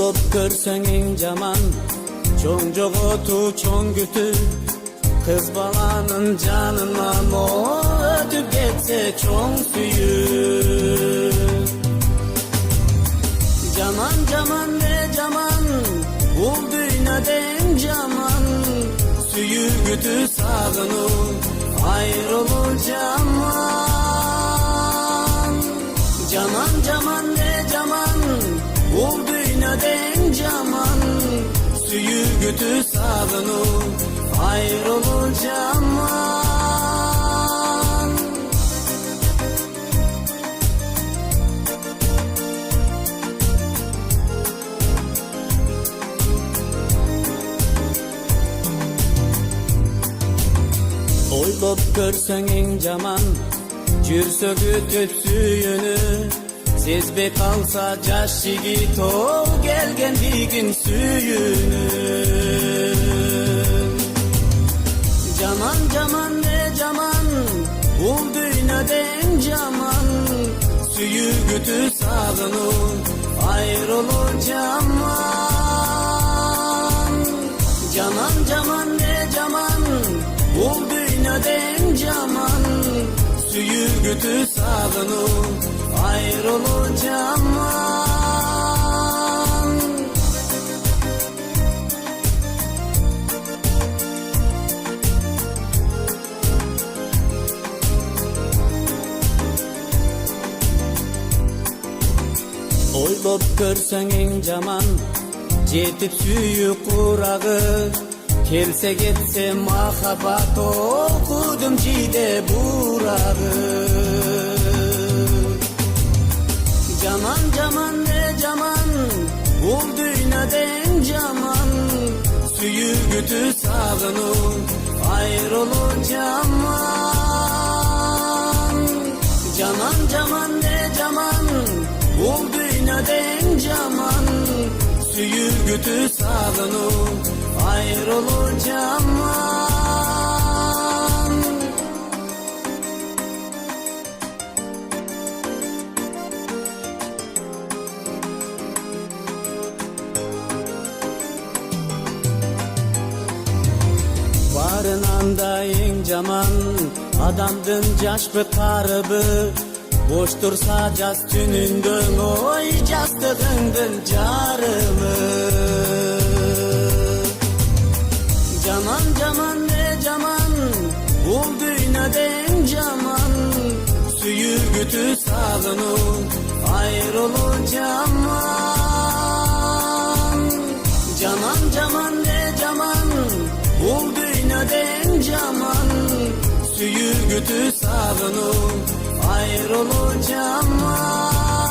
Oylop görsen en jaman, çoң jogotu çoң kütü. Kız balanın canından o ötüp getse çoң süyü. Jaman jaman ne jaman, bul dünyada en jaman. Süyü kütü sağını, ayrılır jaman. Jaman jaman ne jaman, bul dünyada en jaman. Süyü kütü sağını, ayrılır jaman. Oylop görsen en jaman, жүрсө күтүп сүйүнү. Сезбей калса жаш жигит ол келгендигин сүйүнү. Jaman jaman ne jaman, bul dünyada en jaman. Süyü kütü sağını, ayrılır jaman. Jaman jaman ne jaman, bul dünyada en jaman. Süyü kütü sağını, ayrılır jaman. Oylop görsen en jaman, жетип сүйүү курагы. Келсе кетсе махаббат окудум жиде бурагы. Jaman jaman ne jaman, bul dünyada en jaman. Süyü kütü sağını, ayrılır jaman. Jaman jaman ne jaman, bul dünyada en jaman. Süyü kütü sağını, ayrılır jaman. Barынан да эң жаман, адамдын жашпы карыбы. Boş tursa jaz tünündө, ой жастыгыңдын жарымы. Jaman jaman ne jaman, bul dünyada en jaman. Süyü kütü sağını, ayrılır jaman. Jaman jaman ne jaman, bul dünyada en jaman. Süyü kütü sağını, ayrılır jaman.